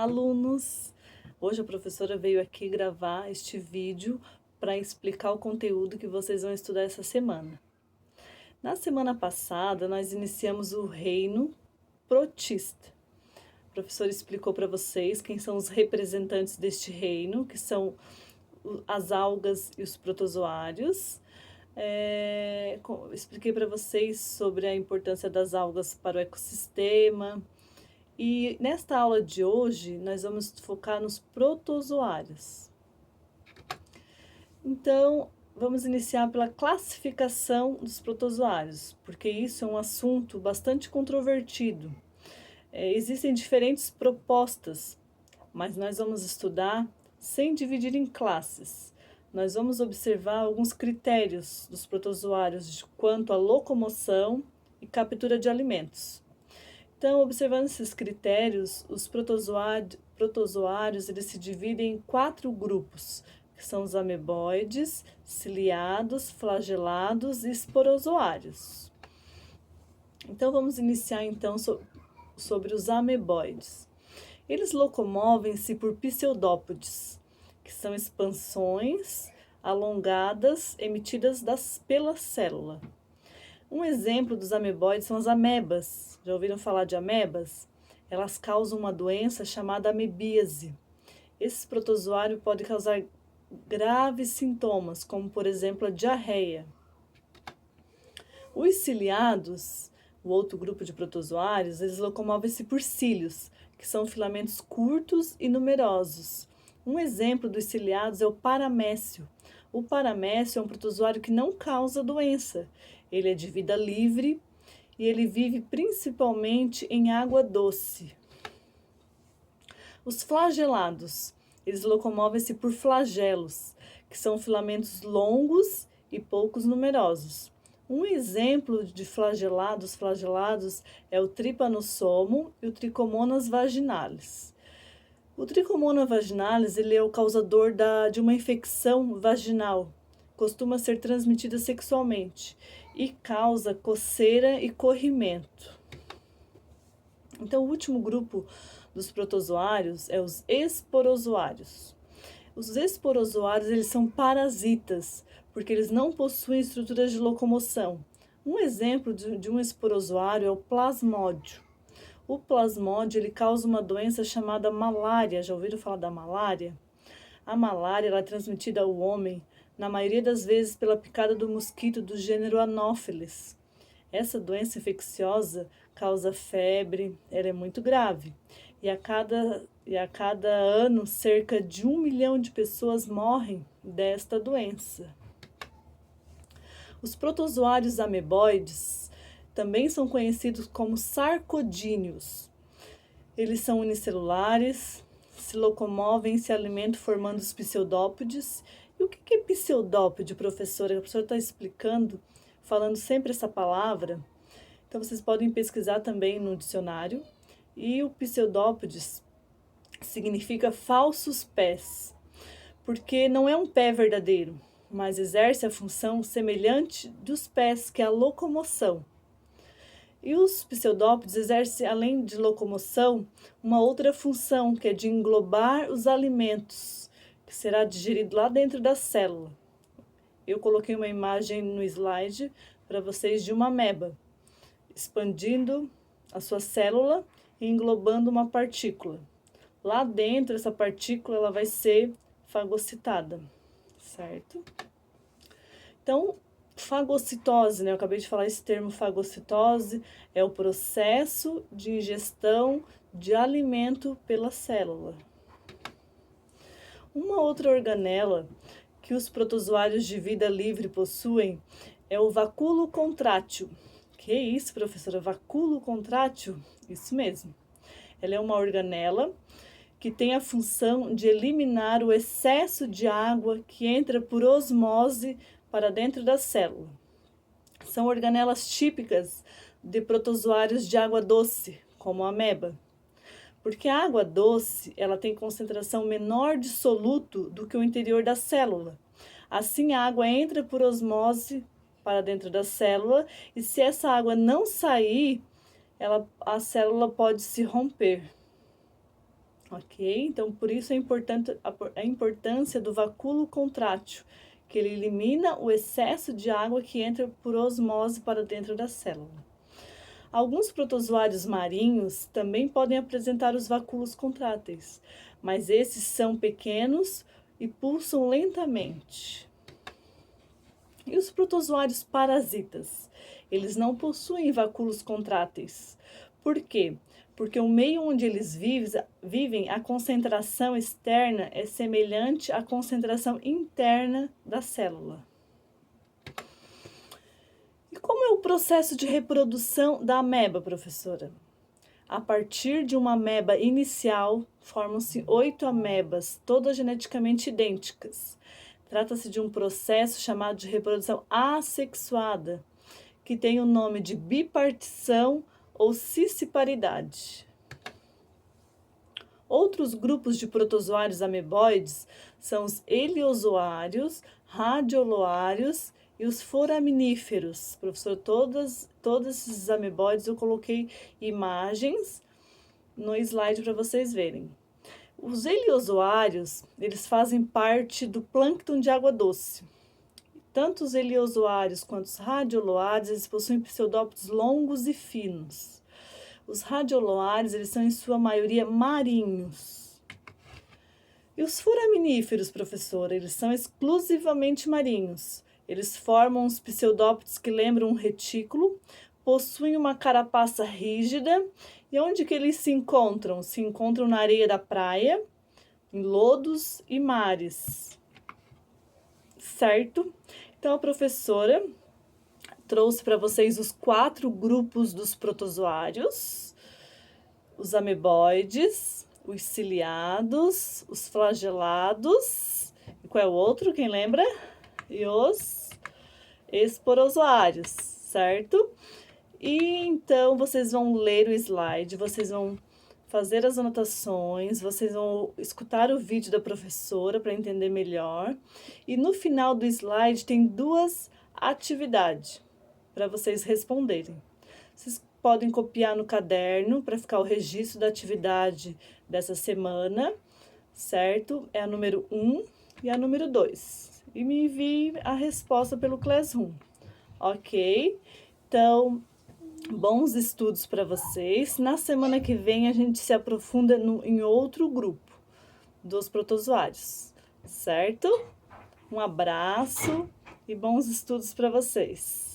Olá, alunos! Hoje a professora veio aqui gravar este vídeo para explicar o conteúdo que vocês vão estudar essa semana. Na semana passada, nós iniciamos o reino protista. A professora explicou para vocês quem são os representantes deste reino, que são as algas e os protozoários. Expliquei para vocês sobre a importância das algas para o ecossistema. E nesta aula de hoje, nós vamos focar nos protozoários. Então, vamos iniciar pela classificação dos protozoários, porque isso é um assunto bastante controvertido. Existem diferentes propostas, mas nós vamos estudar sem dividir em classes. Nós vamos observar alguns critérios dos protozoários quanto à locomoção e captura de alimentos. Então, observando esses critérios, os protozoários eles se dividem em 4 grupos, que são os ameboides, ciliados, flagelados e esporozoários. Então, vamos iniciar então sobre os ameboides. Eles locomovem-se por pseudópodes, que são expansões alongadas emitidas pela célula. Um exemplo dos ameboides são as amebas. Já ouviram falar de amebas? Elas causam uma doença chamada amebíase. Esse protozoário pode causar graves sintomas, como por exemplo a diarreia. Os ciliados, o outro grupo de protozoários, eles locomovem-se por cílios, que são filamentos curtos e numerosos. Um exemplo dos ciliados é o paramécio. O paramécio é um protozoário que não causa doença. Ele é de vida livre e ele vive principalmente em água doce. Os flagelados, eles locomovem-se por flagelos, que são filamentos longos e poucos numerosos. Um exemplo de flagelados é o Trypanossomo e o Trichomonas vaginalis. O Trichomonas vaginalis ele é o causador de uma infecção vaginal. Costuma ser transmitida sexualmente e causa coceira e corrimento. Então, o último grupo dos protozoários é os esporozoários. Os esporozoários eles são parasitas, porque eles não possuem estruturas de locomoção. Um exemplo de um esporozoário é o plasmódio. O plasmódio ele causa uma doença chamada malária. Já ouviram falar da malária? A malária ela é transmitida ao homem, na maioria das vezes, pela picada do mosquito do gênero Anopheles. Essa doença infecciosa causa febre, ela é muito grave. E a cada ano, cerca de 1 milhão de pessoas morrem desta doença. Os protozoários ameboides também são conhecidos como sarcodíneos. Eles são unicelulares, se locomovem e se alimentam formando os pseudópodes. E o que é pseudópode, professora? A professora está explicando, falando sempre essa palavra. Então, vocês podem pesquisar também no dicionário. E o pseudópodes significa falsos pés, porque não é um pé verdadeiro, mas exerce a função semelhante dos pés, que é a locomoção. E os pseudópodes exercem, além de locomoção, uma outra função, que é de englobar os alimentos, que será digerido lá dentro da célula. Eu coloquei uma imagem no slide para vocês de uma ameba, expandindo a sua célula e englobando uma partícula. Lá dentro, essa partícula ela vai ser fagocitada, certo? Então, fagocitose, né? Eu acabei de falar esse termo fagocitose, é o processo de ingestão de alimento pela célula. Uma outra organela que os protozoários de vida livre possuem é o vacúolo contrátil. Que isso, professora? Vacúolo contrátil? Isso mesmo. Ela é uma organela que tem a função de eliminar o excesso de água que entra por osmose para dentro da célula. São organelas típicas de protozoários de água doce, como a ameba. Porque a água doce, ela tem concentração menor de soluto do que o interior da célula. Assim, a água entra por osmose para dentro da célula e se essa água não sair, a célula pode se romper. ok? Então, por isso é importante a importância do vacúolo contrátil, que ele elimina o excesso de água que entra por osmose para dentro da célula. Alguns protozoários marinhos também podem apresentar os vacúolos contráteis, mas esses são pequenos e pulsam lentamente. E os protozoários parasitas? Eles não possuem vacúolos contráteis. Por quê? Porque o meio onde eles vivem, a concentração externa é semelhante à concentração interna da célula. E como é o processo de reprodução da ameba, professora? A partir de uma ameba inicial, formam-se 8 amebas, todas geneticamente idênticas. Trata-se de um processo chamado de reprodução assexuada, que tem o nome de bipartição ou cisciparidade. Outros grupos de protozoários ameboides são os heliozoários, radioloários e os foraminíferos. Professor, todos esses ameboides eu coloquei imagens no slide para vocês verem. Os heliozoários, eles fazem parte do plâncton de água doce. Tanto os heliozoários quanto os radioloários, eles possuem pseudópodos longos e finos. Os radioloários, eles são em sua maioria marinhos. E os foraminíferos, professora, eles são exclusivamente marinhos. Eles formam os pseudópodos que lembram um retículo, possuem uma carapaça rígida. E onde que eles se encontram? Se encontram na areia da praia, em lodos e mares. Certo? Então, a professora trouxe para vocês os 4 grupos dos protozoários: os ameboides, os ciliados, os flagelados, e qual é o outro, quem lembra? E os esporozoários, certo? E então vocês vão ler o slide, vocês vão fazer as anotações, vocês vão escutar o vídeo da professora para entender melhor. E no final do slide tem 2 atividades para vocês responderem. Vocês podem copiar no caderno para ficar o registro da atividade dessa semana, certo? É a número 1 e a número 2. E me envie a resposta pelo Classroom, ok? Então, bons estudos para vocês. Na semana que vem a gente se aprofunda em outro grupo dos protozoários, certo? Um abraço e bons estudos para vocês.